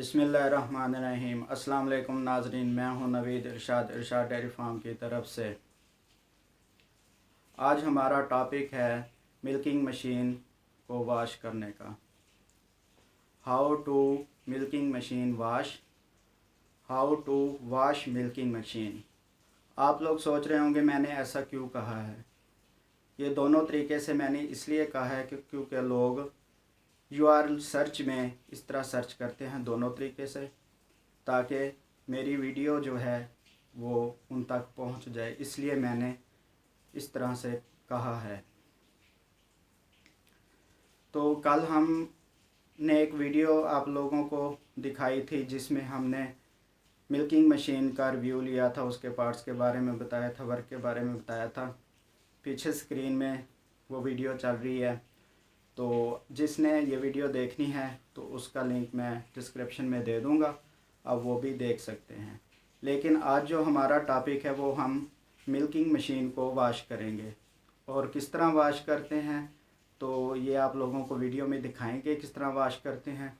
बिस्मिल्लाहिर्रहमानिर्रहीम। अस्सलाम वालेकुम नाज़रीन, मैं हूं नवीद इरशाद डेयरी फार्म की तरफ से। आज हमारा टॉपिक है मिल्किंग मशीन को वॉश करने का। How to milking machine wash, how to wash milking machine. आप लोग सोच रहे होंगे मैंने ऐसा क्यों कहा है। ये दोनों तरीके से मैंने इसलिए कहा है क्योंकि लोग URL सर्च में इस तरह सर्च करते हैं दोनों तरीके से, ताकि मेरी वीडियो जो है वो उन तक पहुंच जाए, इसलिए मैंने इस तरह से कहा है। तो कल हमने एक वीडियो आप लोगों को दिखाई थी जिसमें हमने मिल्किंग मशीन का रिव्यू लिया था, उसके पार्ट्स के बारे में बताया था, वर्क के बारे में बताया था। पीछे स्क्रीन में वो वीडियो चल रही है, तो जिसने ये वीडियो देखनी है तो उसका लिंक मैं डिस्क्रिप्शन में दे दूँगा, अब वो भी देख सकते हैं। लेकिन आज जो हमारा टॉपिक है वो हम मिल्किंग मशीन को वॉश करेंगे, और किस तरह वॉश करते हैं तो ये आप लोगों को वीडियो में दिखाएंगे किस तरह वॉश करते हैं।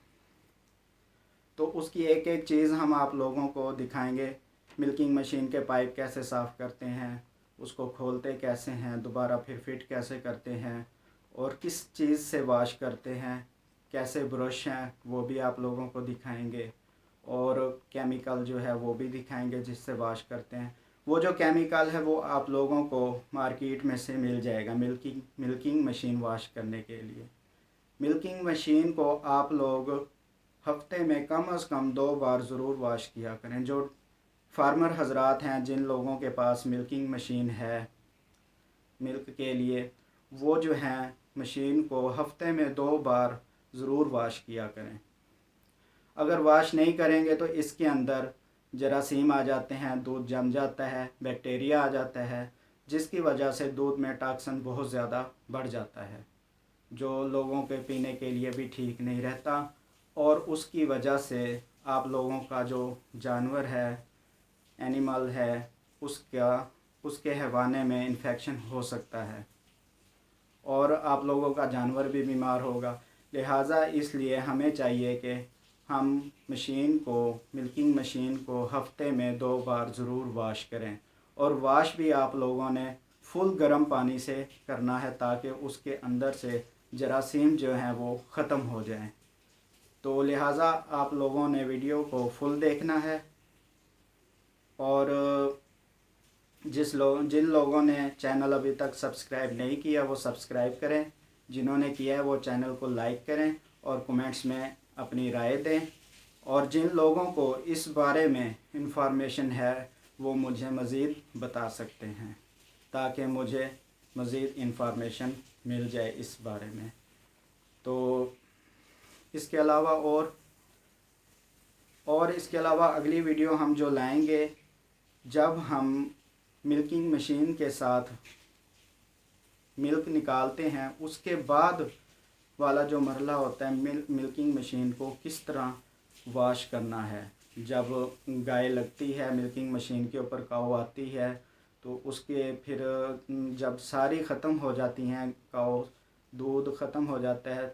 तो उसकी एक एक चीज़ हम आप लोगों को दिखाएंगे। मिल्किंग मशीन के पाइप कैसे साफ़ करते हैं, उसको खोलते कैसे हैं, दोबारा फिर फिट कैसे करते हैं, और किस चीज़ से वॉश करते हैं, कैसे ब्रश हैं वो भी आप लोगों को दिखाएंगे, और केमिकल जो है वो भी दिखाएंगे जिससे वॉश करते हैं। वो जो केमिकल है वो आप लोगों को मार्केट में से मिल जाएगा मिल्किंग मशीन वॉश करने के लिए। मिल्किंग मशीन को आप लोग हफ्ते में कम से कम 2 बार ज़रूर वॉश किया करें। जो फार्मर हजरात हैं, जिन लोगों के पास मिल्किंग मशीन है मिल्क के लिए, वो जो हैं मशीन को हफ्ते में 2 बार ज़रूर वॉश किया करें। अगर वॉश नहीं करेंगे तो इसके अंदर जरासीम आ जाते हैं, दूध जम जाता है, बैक्टीरिया आ जाता है, जिसकी वजह से दूध में टॉक्सिन बहुत ज़्यादा बढ़ जाता है, जो लोगों के पीने के लिए भी ठीक नहीं रहता, और उसकी वजह से आप लोगों का जो जानवर है, एनिमल है, उसके हैवाने में इन्फेक्शन हो सकता है और आप लोगों का जानवर भी बीमार होगा। लिहाजा इसलिए हमें चाहिए कि हम मिल्किंग मशीन को हफ्ते में 2 बार ज़रूर वॉश करें, और वॉश भी आप लोगों ने फुल गर्म पानी से करना है ताकि उसके अंदर से जरासीम जो हैं वो ख़त्म हो जाएं। तो लिहाजा आप लोगों ने वीडियो को फुल देखना है, और जिन लोगों ने चैनल अभी तक सब्सक्राइब नहीं किया वो सब्सक्राइब करें, जिन्होंने किया है वो चैनल को लाइक करें और कमेंट्स में अपनी राय दें, और जिन लोगों को इस बारे में इंफॉर्मेशन है वो मुझे मज़ीद बता सकते हैं ताकि मुझे मज़ीद इंफॉर्मेशन मिल जाए इस बारे में। तो इसके अलावा और इसके अलावा अगली वीडियो हम जो लाएंगे, जब हम मिल्किंग मशीन के साथ मिल्क निकालते हैं उसके बाद वाला जो मरला होता है मिल्किंग मशीन को किस तरह वॉश करना है। जब गाय लगती है मिल्किंग मशीन के ऊपर, काऊ आती है, तो उसके फिर जब सारी ख़त्म हो जाती हैं काऊ, दूध ख़त्म हो जाता है,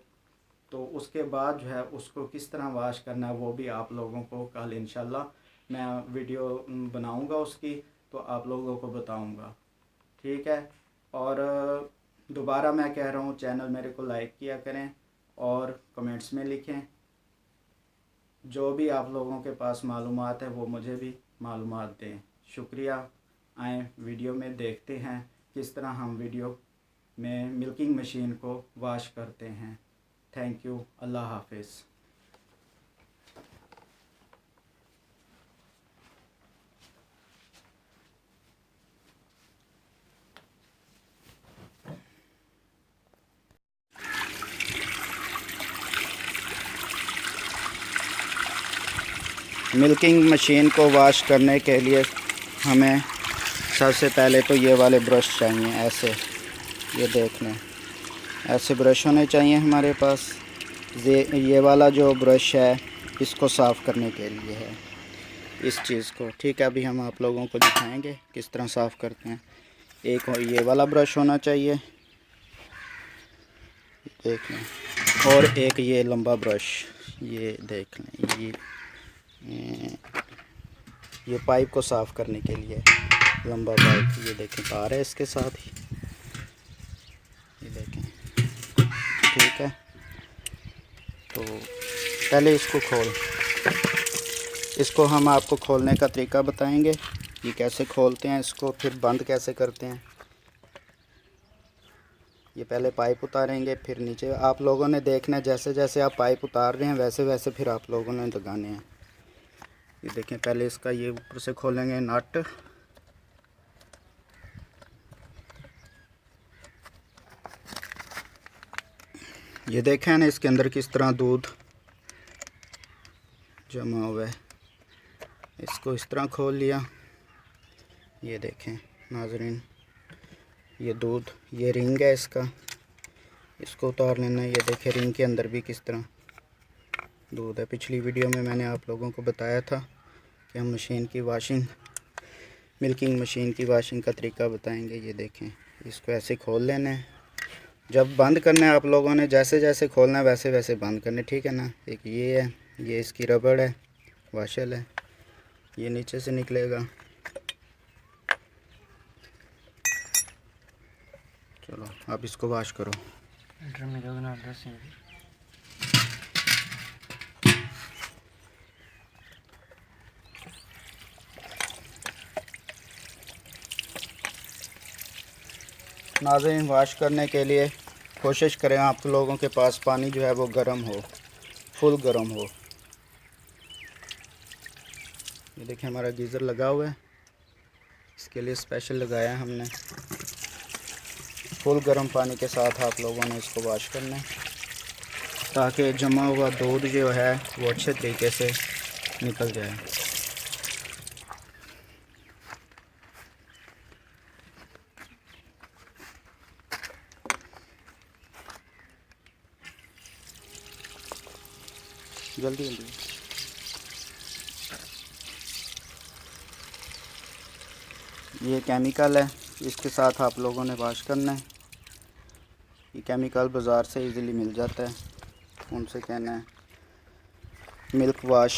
तो उसके बाद जो है उसको किस तरह वॉश करना है वो भी आप लोगों को कल इंशाल्लाह मैं वीडियो बनाऊंगा उसकी, तो आप लोगों को बताऊंगा, ठीक है। और दोबारा मैं कह रहा हूँ चैनल मेरे को लाइक किया करें और कमेंट्स में लिखें। जो भी आप लोगों के पास मालूमात है वो मुझे भी मालूमात दें। शुक्रिया। आए वीडियो में देखते हैं किस तरह हम वीडियो में मिल्किंग मशीन को वॉश करते हैं। Thank you. अल्लाह हाफिज़। मिल्किंग मशीन को वॉश करने के लिए हमें सबसे पहले तो ये वाले ब्रश चाहिए, ऐसे ये देख लें, ऐसे ब्रश होने चाहिए हमारे पास। ये वाला जो ब्रश है इसको साफ़ करने के लिए है, इस चीज़ को, ठीक है। अभी हम आप लोगों को दिखाएंगे किस तरह साफ़ करते हैं। एक ये वाला ब्रश होना चाहिए, देख लें, और एक ये लंबा ब्रश, ये देख लें, ये पाइप को साफ़ करने के लिए लंबा पाइप, ये देखें तार है इसके साथ ही, ये देखें। ठीक है, तो पहले इसको हम आपको खोलने का तरीका बताएंगे, ये कैसे खोलते हैं इसको, फिर बंद कैसे करते हैं। ये पहले पाइप उतारेंगे, फिर नीचे आप लोगों ने देखना है, जैसे जैसे आप पाइप उतार रहे हैं वैसे वैसे फिर आप लोगों ने लगाने हैं। ये देखें, पहले इसका ये ऊपर से खोलेंगे नट, ये देखें ना इसके अंदर किस तरह दूध जमा हुआ है। इसको इस तरह खोल लिया, ये देखें नाज़रीन, ये दूध, ये रिंग है इसका, इसको उतार लेना। ये देखें रिंग के अंदर भी किस तरह दूध है। पिछली वीडियो में मैंने आप लोगों को बताया था कि हम मशीन की वाशिंग, मिल्किंग मशीन की वाशिंग का तरीका बताएंगे। ये देखें, इसको ऐसे खोल लेना है, जब बंद करना है आप लोगों ने जैसे जैसे खोलना है वैसे वैसे बंद करना है, ठीक है ना। एक ये है, ये इसकी रबड़ है, वाशल है, ये नीचे से निकलेगा। चलो आप इसको वाश करो। नाज़रीन, वाश करने के लिए कोशिश करें आप लोगों के पास पानी जो है वो गर्म हो, फुल गर्म हो। ये देखिए हमारा गीज़र लगा हुआ है, इसके लिए स्पेशल लगाया है हमने। फुल गर्म पानी के साथ आप लोगों ने इसको वाश करना है, ताकि जमा हुआ दूध जो है वो अच्छे तरीके से निकल जाए। जल्दी जल्दी। ये केमिकल है, इसके साथ आप लोगों ने वाश करना है। ये केमिकल बाज़ार से इजीली मिल जाता है, उनसे कहना है मिल्क वाश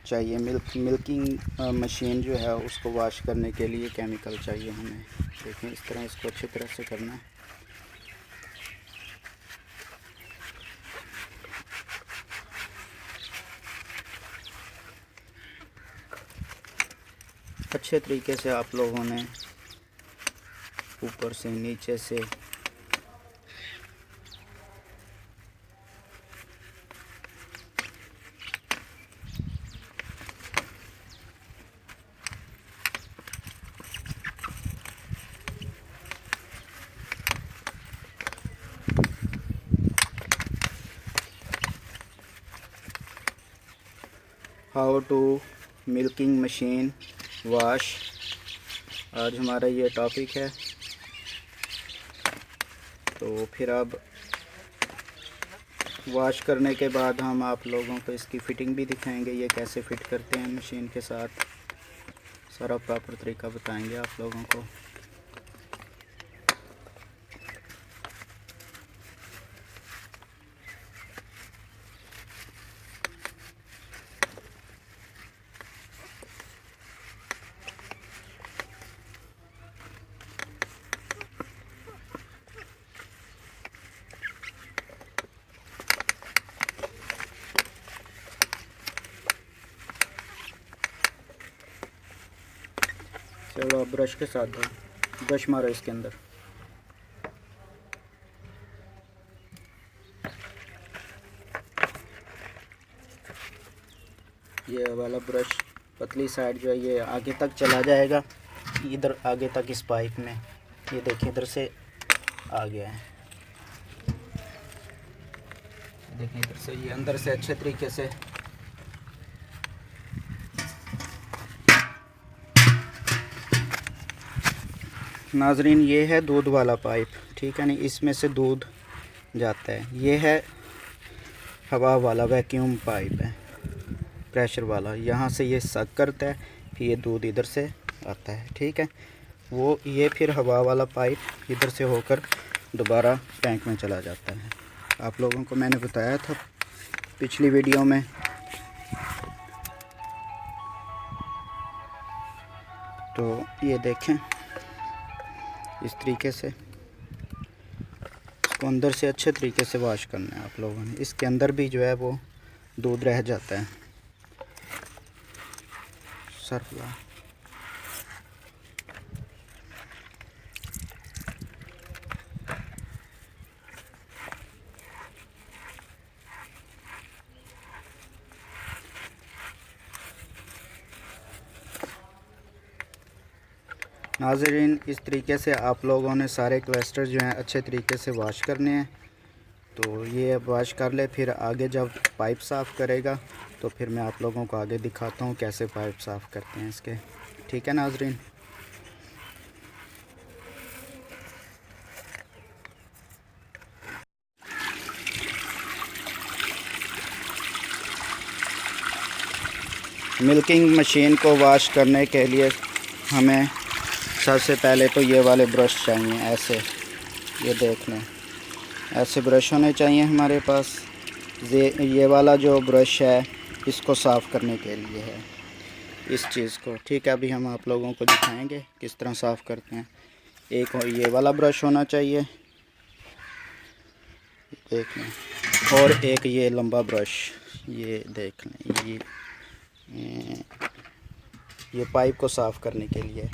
चाहिए, मिल्किंग मशीन जो है उसको वाश करने के लिए केमिकल चाहिए हमें। देखें इस तरह इसको अच्छी तरह से करना है। अच्छे तरीके से आप लोगों ने ऊपर से नीचे से how to milking machine wash, आज हमारा ये टॉपिक है। तो फिर अब वाश करने के बाद हम आप लोगों को इसकी फ़िटिंग भी दिखाएंगे, ये कैसे फ़िट करते हैं मशीन के साथ, सारा प्रॉपर तरीका बताएंगे आप लोगों को। चलो अब ब्रश के साथ दो, ब्रश मारो इसके अंदर। ये वाला ब्रश पतली साइड जो है ये आगे तक चला जाएगा, इधर आगे तक इस पाइप में, ये देखिए इधर से आ गया है। देखिए इधर से ये अंदर से अच्छे तरीके से नाजरीन, ये है दूध वाला पाइप, ठीक है नहीं, इसमें से दूध जाता है। ये है हवा वाला वैक्यूम पाइप है, प्रेशर वाला, यहाँ से ये सक करता है, फिर ये दूध इधर से आता है, ठीक है। वो ये फिर हवा वाला पाइप इधर से होकर दोबारा टैंक में चला जाता है। आप लोगों को मैंने बताया था पिछली वीडियो में तो ये देखें इस तरीके से इसको अंदर से अच्छे तरीके से वॉश करना है आप लोगों ने। इसके अंदर भी जो है वो दूध रह जाता है। सर्फ ला नाज़रीन, इस तरीके से आप लोगों ने सारे क्वेस्टर जो हैं अच्छे तरीके से वॉश करने हैं। तो ये वॉश कर ले, फिर आगे जब पाइप साफ़ करेगा तो फिर मैं आप लोगों को आगे दिखाता हूँ कैसे पाइप साफ़ करते हैं इसके। ठीक है नाज़रीन। मिल्किंग मशीन को वॉश करने के लिए हमें सबसे पहले तो ये वाले ब्रश चाहिए। ऐसे ये देख लें, ऐसे ब्रश होने चाहिए हमारे पास। ये वाला जो ब्रश है इसको साफ़ करने के लिए है, इस चीज़ को। ठीक है, अभी हम आप लोगों को दिखाएंगे किस तरह साफ़ करते हैं। एक ये वाला ब्रश होना चाहिए, देख लें, और एक ये लंबा ब्रश, ये देख लें। ये पाइप को साफ़ करने के लिए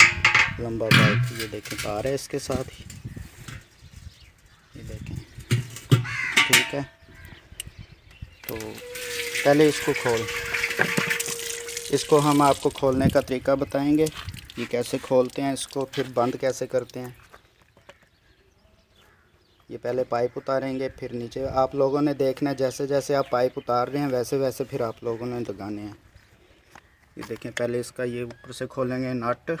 लंबा पाइप, ये देखें तार है इसके साथ ही, ये देखें। ठीक है, तो पहले इसको हम आपको खोलने का तरीका बताएंगे, ये कैसे खोलते हैं इसको, फिर बंद कैसे करते हैं। ये पहले पाइप उतारेंगे, फिर नीचे आप लोगों ने देखना है, जैसे जैसे आप पाइप उतार रहे हैं वैसे वैसे फिर आप लोगों ने लगाने हैं। ये देखें, पहले इसका ये ऊपर से खोलेंगे नट,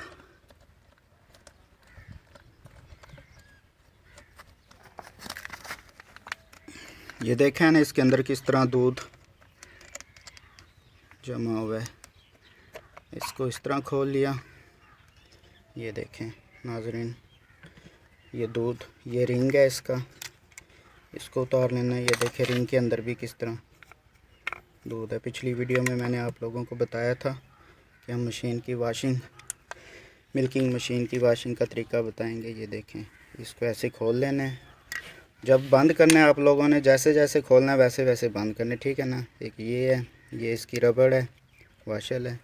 ये देखें ना इसके अंदर किस तरह दूध जमा हुआ है। इसको इस तरह खोल लिया, ये देखें नाज़रीन, ये दूध, ये रिंग है इसका, इसको उतार लेना। ये देखें रिंग के अंदर भी किस तरह दूध है। पिछली वीडियो में मैंने आप लोगों को बताया था कि हम मशीन की वाशिंग, मिल्किंग मशीन की वाशिंग का तरीका बताएंगे। ये देखें, इसको ऐसे खोल लेना है। जब बंद करना है आप लोगों ने जैसे जैसे खोलना है वैसे वैसे बंद करना है। ठीक है ना। एक ये है, ये इसकी रबड़ है, वाशल है,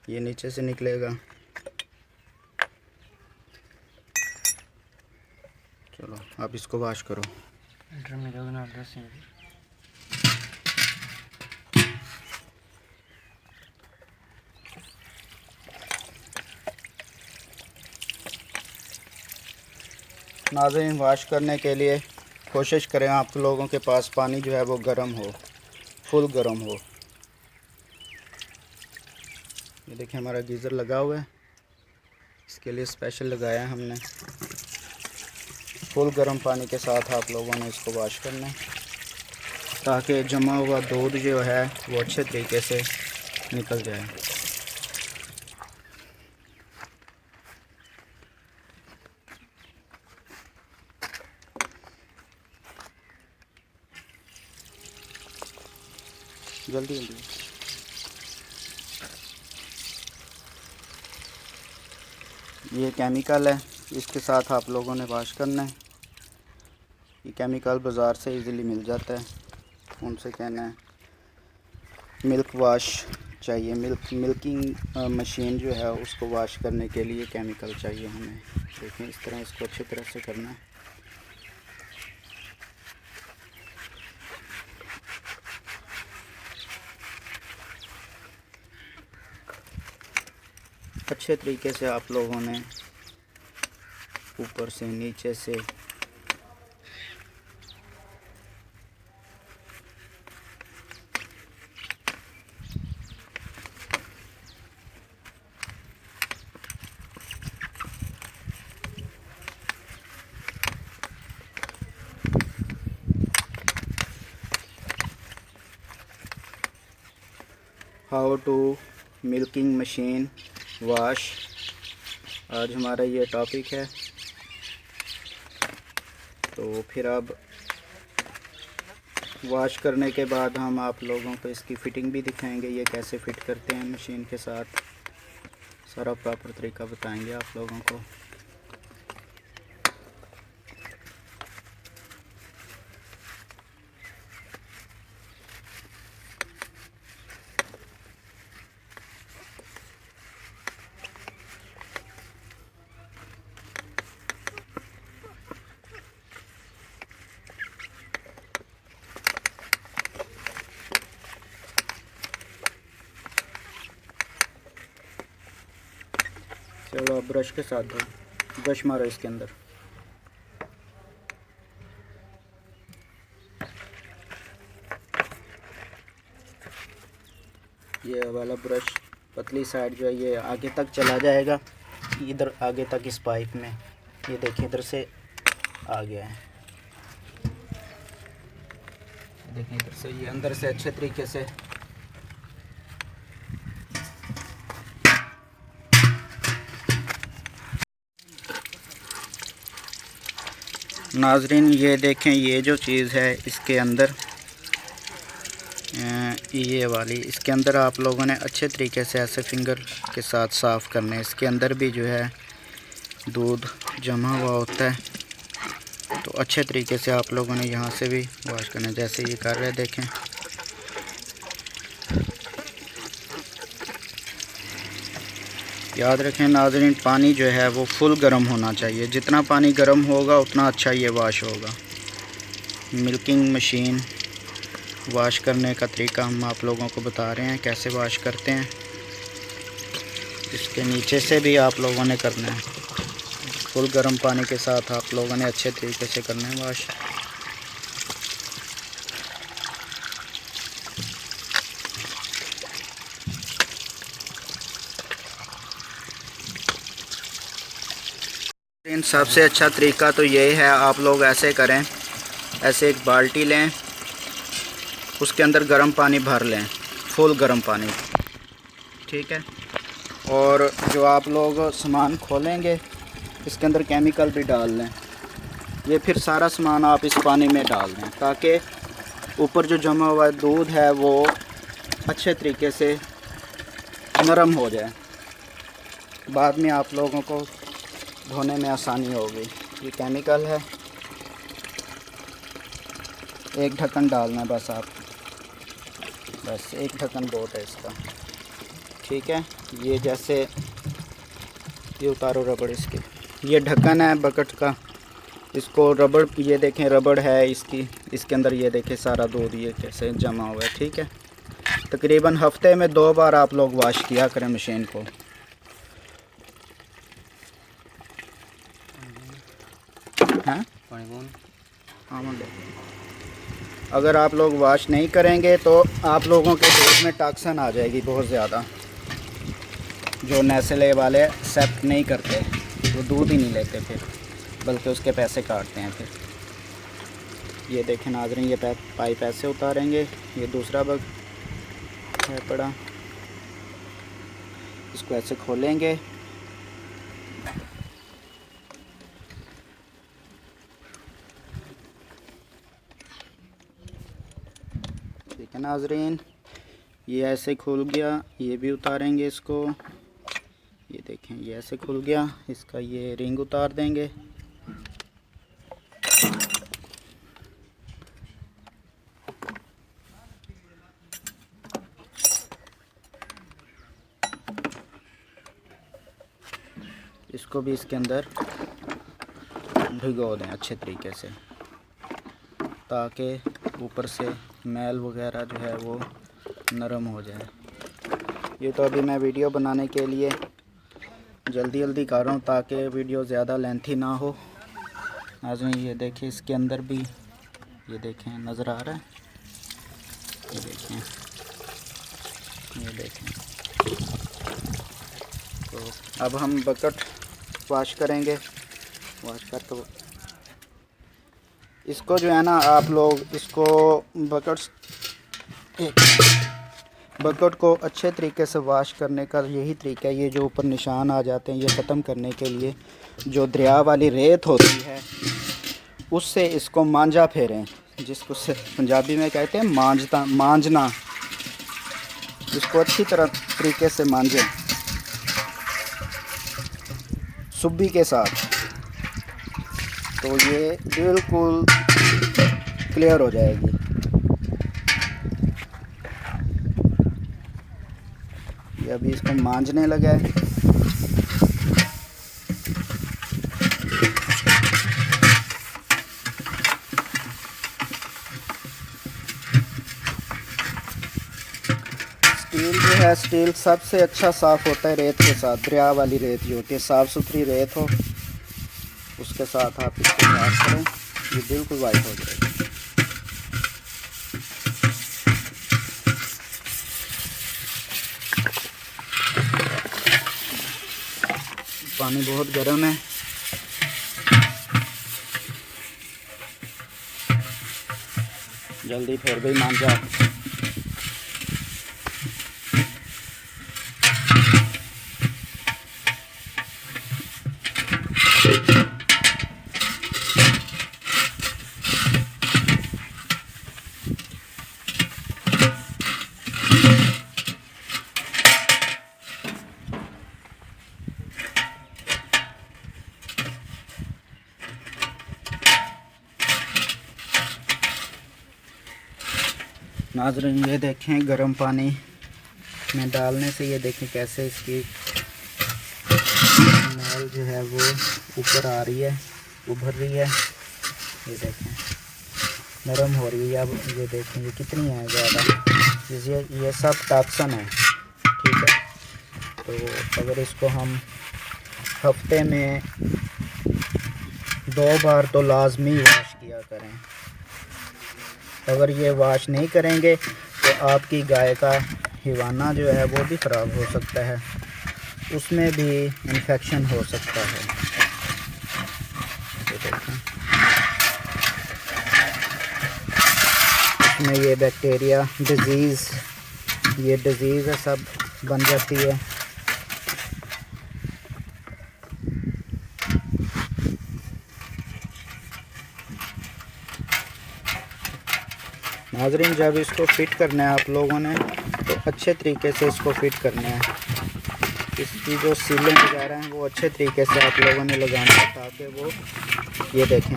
ये नीचे से निकलेगा। चलो अब इसको वॉश करो। नाज़रीन, वॉश करने के लिए कोशिश करें आप लोगों के पास पानी जो है वो गर्म हो, फुल गर्म हो। ये देखिए हमारा गीज़र लगा हुआ है, इसके लिए स्पेशल लगाया है हमने। फुल गर्म पानी के साथ आप लोगों ने इसको वॉश करना है ताकि जमा हुआ दूध जो है वो अच्छे तरीके से निकल जाए। जल्दी जल्दी। ये केमिकल है, इसके साथ आप लोगों ने वॉश करना है। ये केमिकल बाज़ार से इजीली मिल जाता है, उनसे कहना है मिल्क वॉश चाहिए। मिल्किंग मशीन जो है उसको वॉश करने के लिए केमिकल चाहिए हमें। देखें इस तरह इसको अच्छी तरह से करना है। अच्छे तरीके से आप लोगों ने ऊपर से नीचे से how to milking machine wash, आज हमारा ये टॉपिक है। तो फिर अब वॉश करने के बाद हम आप लोगों को इसकी फ़िटिंग भी दिखाएंगे, ये कैसे फ़िट करते हैं मशीन के साथ, सारा प्रॉपर तरीका बताएंगे आप लोगों को। चलो अब ब्रश के साथ दो, ब्रश मारो इसके अंदर। ये वाला ब्रश पतली साइड जो है ये आगे तक चला जाएगा, इधर आगे तक इस पाइप में। ये देखिए इधर से आ गया है, देखिए इधर से ये अंदर से अच्छे तरीके से नाजरीन। ये देखें ये जो चीज़ है इसके अंदर, ये वाली इसके अंदर आप लोगों ने अच्छे तरीके से ऐसे फिंगर के साथ साफ़ करना है। इसके अंदर भी जो है दूध जमा हुआ होता है, तो अच्छे तरीके से आप लोगों ने यहाँ से भी वॉश करना है, जैसे ये कर रहे देखें। याद रखें नाज़रीन, पानी जो है वो फुल गर्म होना चाहिए। जितना पानी गर्म होगा उतना अच्छा ये वॉश होगा। मिल्किंग मशीन वॉश करने का तरीका हम आप लोगों को बता रहे हैं कैसे वॉश करते हैं। इसके नीचे से भी आप लोगों ने करना है, फुल गर्म पानी के साथ आप लोगों ने अच्छे तरीके से करना है वॉश। इन सबसे अच्छा तरीका तो यही है, आप लोग ऐसे करें, ऐसे एक बाल्टी लें, उसके अंदर गर्म पानी भर लें, फुल गर्म पानी, ठीक है। और जो आप लोग सामान खोलेंगे इसके अंदर केमिकल भी डाल लें। ये फिर सारा सामान आप इस पानी में डाल दें ताकि ऊपर जो जमा हुआ दूध है वो अच्छे तरीके से नरम हो जाए, बाद में आप लोगों को धोने में आसानी होगी। ये केमिकल है, एक ढक्कन डालना है बस आप, बस एक ढक्कन बहुत है इसका, ठीक है। ये जैसे ये उतारो रबड़ इसकी, ये ढक्कन है बकेट का, इसको रबड़, ये देखें रबड़ है इसकी, इसके अंदर ये देखें सारा दूध ये कैसे जमा हुआ है, ठीक है। तकरीबन हफ्ते में 2 बार आप लोग वॉश किया करें मशीन को। हाँ अगर आप लोग वॉश नहीं करेंगे तो आप लोगों के दूध में टॉक्सिन आ जाएगी बहुत ज़्यादा। जो नेस्ले वाले एक्सेप्ट नहीं करते, वो दूध ही नहीं लेते फिर, बल्कि उसके पैसे काटते हैं फिर। ये देखें नाज़रीन, ये पाइप ऐसे उतारेंगे, ये दूसरा बग है पड़ा, इसको ऐसे खोलेंगे, ठीक है नाज़रीन। ये ऐसे खुल गया, ये भी उतारेंगे इसको, ये देखें ये ऐसे खुल गया, इसका ये रिंग उतार देंगे। इसको भी इसके अंदर भिगो दें अच्छे तरीके से ताकि ऊपर से मैल वगैरह जो है वो नरम हो जाए। ये तो अभी मैं वीडियो बनाने के लिए जल्दी जल्दी कर रहा हूँ ताकि वीडियो ज़्यादा लेंथी ना हो। आज ये देखें इसके अंदर भी, ये देखें नज़र आ रहा है, ये देखें, ये देखें। तो अब हम बकेट वॉश करेंगे, वॉश कर तो इसको जो है ना आप लोग इसको बकेट को अच्छे तरीके से वॉश करने का यही तरीका है। ये जो ऊपर निशान आ जाते हैं ये ख़त्म करने के लिए जो दरिया वाली रेत होती है उससे इसको मांझा फेरें, जिसको से पंजाबी में कहते हैं मांझना। इसको अच्छी तरह तरीके से मांझें। सुब्बी के साथ, तो ये बिल्कुल क्लियर हो जाएगी। ये अभी इसको मांजने लगा है। स्टील जो है, स्टील सबसे अच्छा साफ़ होता है रेत के साथ। दरिया वाली रेत जो होती है, साफ़ सुथरी रेत हो, उसके साथ आप इसको साफ करें, ये बिल्कुल वाइट हो जाएगा। पानी बहुत गर्म है। जल्दी फिर भी मान जा। नाज़रीन, ये देखें गर्म पानी में डालने से ये देखें कैसे इसकी मैल जो है वो ऊपर आ रही है, उभर रही है। ये देखें नरम हो रही है। अब ये देखें ये कितनी है ज़्यादा। ये सब टॉक्सिन है, ठीक है। तो अगर इसको हम हफ्ते में 2 बार तो लाजमी वॉश किया करें। अगर ये वॉश नहीं करेंगे तो आपकी गाय का हिवाना जो है वो भी ख़राब हो सकता है, उसमें भी इन्फेक्शन हो सकता है। तो देखें इसमें ये बैक्टीरिया डिज़ीज़ है, सब बन जाती है। नाज़रीन, जब इसको फिट करना है आप लोगों ने तो अच्छे तरीके से इसको फिट करना है। इसकी जो सीलें वगैरह हैं वो अच्छे तरीके से आप लोगों ने लगाना है, ताकि वो, ये देखें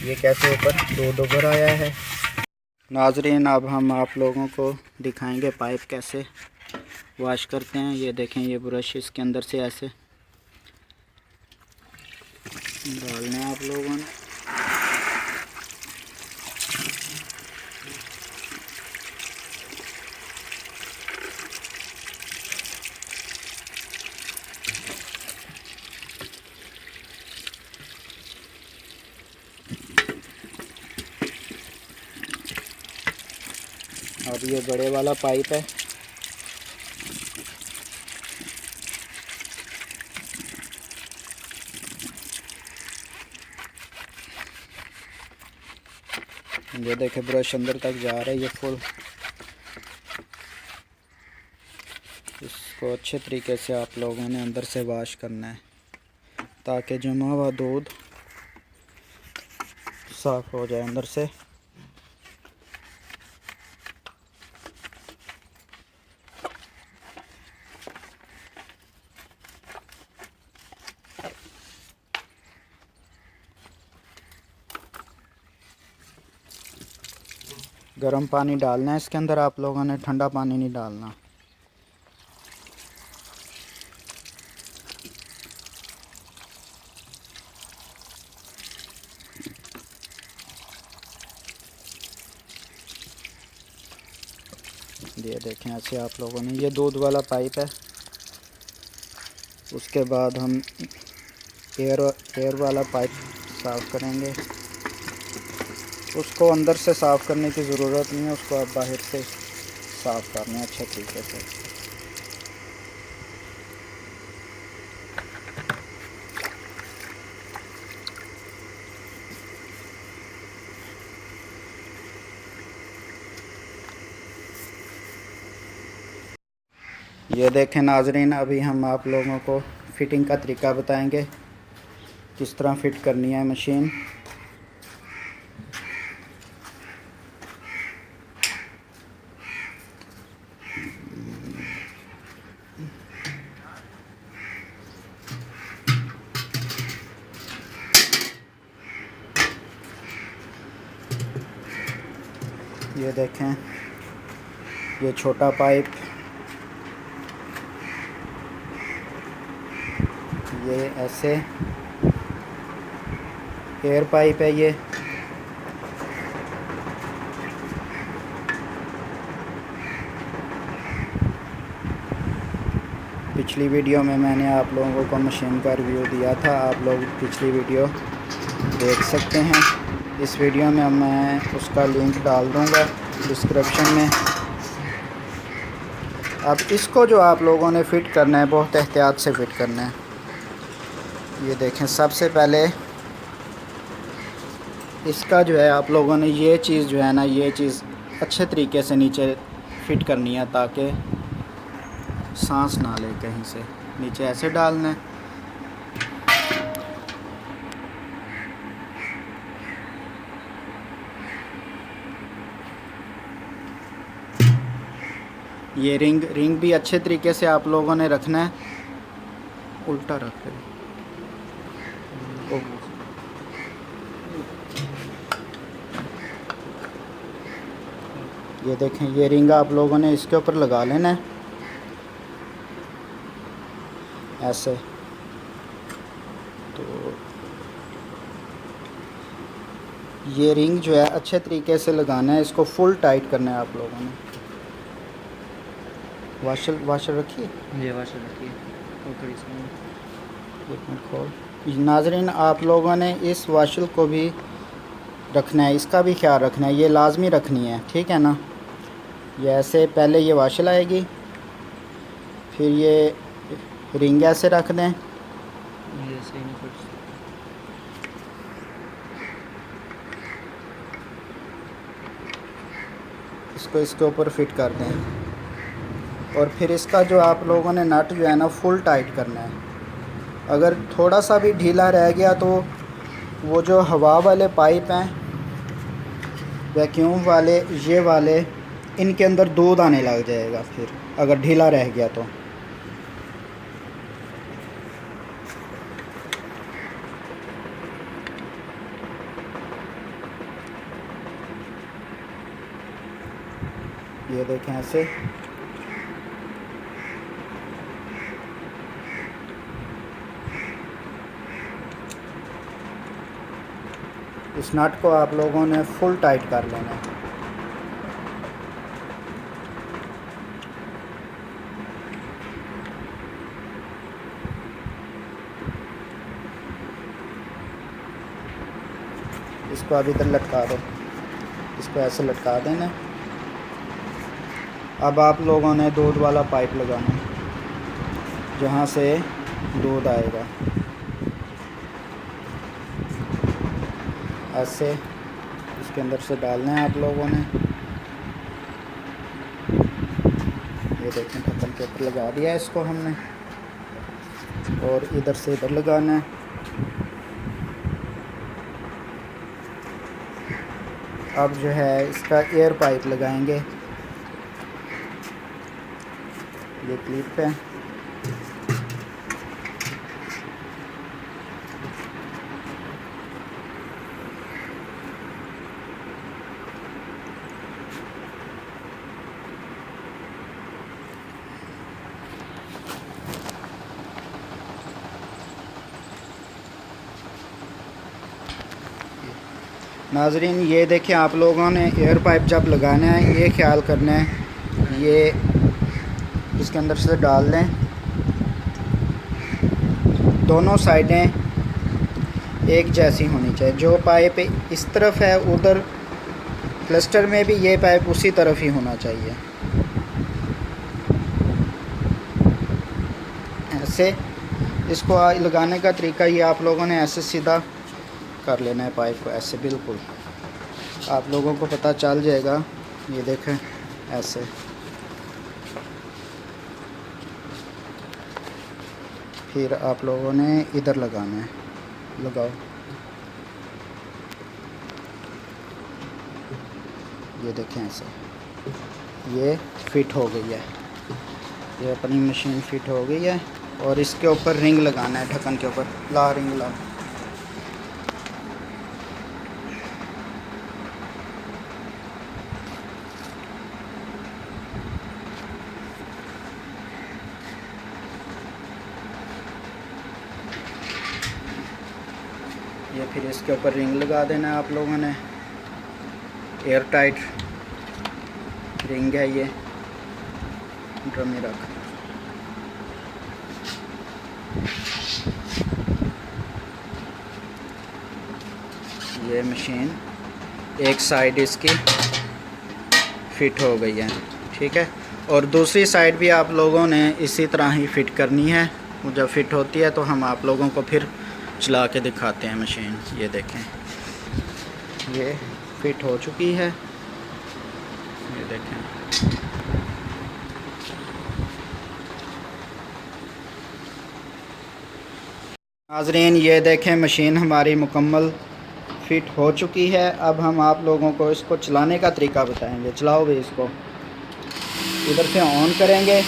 ये कैसे ऊपर दो उभर आया है। नाज़रीन, अब हम आप लोगों को दिखाएंगे पाइप कैसे वॉश करते हैं। ये देखें ये ब्रश इसके अंदर से ऐसे डालना है आप लोगों ने। अब ये बड़े वाला पाइप है, ये देखें ब्रश अंदर तक जा रहा है ये फुल। इसको अच्छे तरीके से आप लोगों ने अंदर से वॉश करना है, ताकि जमा हुआ दूध साफ़ हो जाए अंदर से। गर्म पानी डालना है इसके अंदर आप लोगों ने, ठंडा पानी नहीं डालना। ये देखें ऐसे आप लोगों ने, ये दूध वाला पाइप है। उसके बाद हम एयर वाला पाइप साफ़ करेंगे। उसको अंदर से साफ़ करने की ज़रूरत नहीं है, उसको आप बाहर से साफ़ करना है अच्छे तरीके से। ये देखें नाज़रीन, अभी हम आप लोगों को फ़िटिंग का तरीका बताएंगे, किस तरह फ़िट करनी है मशीन। ये देखें, ये छोटा पाइप, ये ऐसे एयर पाइप है। ये पिछली वीडियो में मैंने आप लोगों को मशीन का रिव्यू दिया था, आप लोग पिछली वीडियो देख सकते हैं। इस वीडियो में मैं उसका लिंक डाल दूंगा डिस्क्रिप्शन में। अब इसको जो आप लोगों ने फ़िट करना है, बहुत एहतियात से फ़िट करना है। ये देखें, सबसे पहले इसका जो है आप लोगों ने ये चीज़ जो है ना, ये चीज़ अच्छे तरीके से नीचे फ़िट करनी है ताकि सांस ना ले कहीं से। नीचे ऐसे डालना है। ये रिंग भी अच्छे तरीके से आप लोगों ने रखना है। उल्टा रख ले। ये देखें, ये रिंग आप लोगों ने इसके ऊपर लगा लेना है ऐसे। तो ये रिंग जो है अच्छे तरीके से लगाना है, इसको फुल टाइट करना है आप लोगों ने। वाशर रखिए, ये वाशर रखिए। एक मिनट खोल। नाज़रीन, आप लोगों ने इस वाशल को भी रखना है, इसका भी ख्याल रखना है, ये लाजमी रखनी है, ठीक है ना। ये ऐसे पहले ये वाशल आएगी, फिर ये रिंग ऐसे रख दें। ये सही नहीं पड़ इसको इसके ऊपर फिट कर दें। और फिर इसका जो आप लोगों ने नट जो है ना, फुल टाइट करना है। अगर थोड़ा सा भी ढीला रह गया तो वो जो हवा वाले पाइप हैं, वैक्यूम वाले, ये वाले, इनके अंदर दूध आने लग जाएगा फिर अगर ढीला रह गया तो। ये देखें ऐसे। इस नट को आप लोगों ने फुल टाइट कर लेना है। इसको अभी तक लटका दो, इसको ऐसे लटका देना। अब आप लोगों ने दूध वाला पाइप लगाना है जहाँ से दूध आएगा, ऐसे इसके अंदर से डालना है आप लोगों ने। ये देखें, ढक्कन के ऊपर लगा दिया है इसको हमने, और इधर से इधर लगाना है। अब जो है इसका एयर पाइप लगाएंगे, ये क्लिप पे। नाजरीन, ये देखें, आप लोगों ने एयर पाइप जब लगाना है ये ख्याल करना है, ये इसके अंदर से डाल दें। दोनों साइडें एक जैसी होनी चाहिए। जो पाइप इस तरफ है उधर क्लस्टर में भी ये पाइप उसी तरफ ही होना चाहिए। ऐसे इसको लगाने का तरीका ये, आप लोगों ने ऐसे सीधा कर लेना है पाइप को, ऐसे बिल्कुल आप लोगों को पता चल जाएगा। ये देखें ऐसे। फिर आप लोगों ने इधर लगाना है, लगाओ। ये देखें ऐसे, ये फिट हो गई है, ये अपनी मशीन फिट हो गई है। और इसके ऊपर रिंग लगाना है, ढक्कन के ऊपर ला, रिंग ला। इसके ऊपर रिंग लगा देना है आप लोगों ने। एयर टाइट रिंग है ये, ड्रम में रख। ये मशीन एक साइड इसकी फिट हो गई है, ठीक है। और दूसरी साइड भी आप लोगों ने इसी तरह ही फिट करनी है। जब फिट होती है तो हम आप लोगों को फिर चला के दिखाते हैं मशीन। ये देखें, ये फिट हो चुकी है, ये देखें। नाज़रीन ये देखें, मशीन हमारी मुकम्मल फिट हो चुकी है। अब हम आप लोगों को इसको चलाने का तरीका बताएंगे। चलाओ भी इसको, इधर से ऑन करेंगे।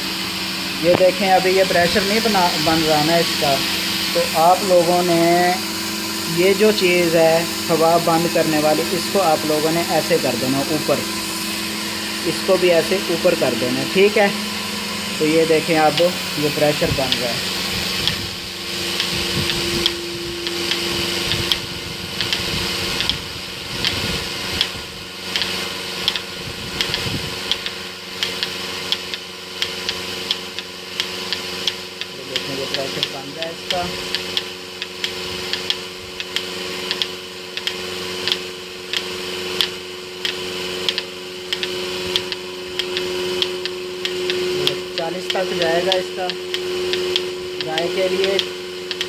ये देखें, अभी ये प्रेशर नहीं बन रहा ना इसका, तो आप लोगों ने ये जो चीज़ है हवा बंद करने वाली, इसको आप लोगों ने ऐसे कर देना ऊपर, इसको भी ऐसे ऊपर कर देना, ठीक है। तो ये देखें अब ये प्रेशर बन रहा है। ये प्रेशर बन रहा है इसका। ये 40 तक जाएगा, इसका जाए के लिए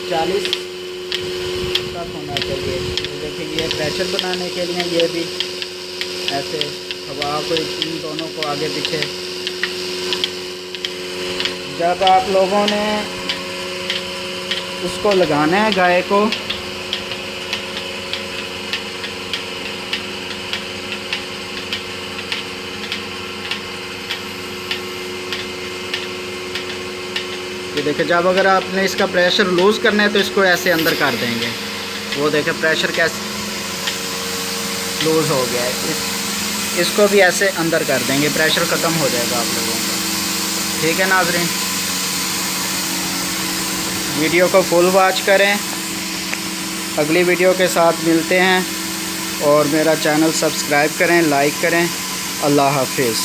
40 तक होना चाहिए। तो देखिए, ये प्रेशर बनाने के लिए ये भी ऐसे हवा को इन दोनों को आगे पीछे। जब आप लोगों ने उसको लगाना है गाय को, ये देखिए, जब अगर आपने इसका प्रेशर लूज़ करना है तो इसको ऐसे अंदर कर देंगे। वो देखें प्रेशर कैसे लूज़ हो गया है, इसको भी ऐसे अंदर कर देंगे, प्रेशर ख़त्म हो जाएगा आप लोगों का, ठीक है नाज़रीन। वीडियो को फुल वॉच करें, अगली वीडियो के साथ मिलते हैं। और मेरा चैनल सब्सक्राइब करें, लाइक करें। अल्लाह हाफिज़।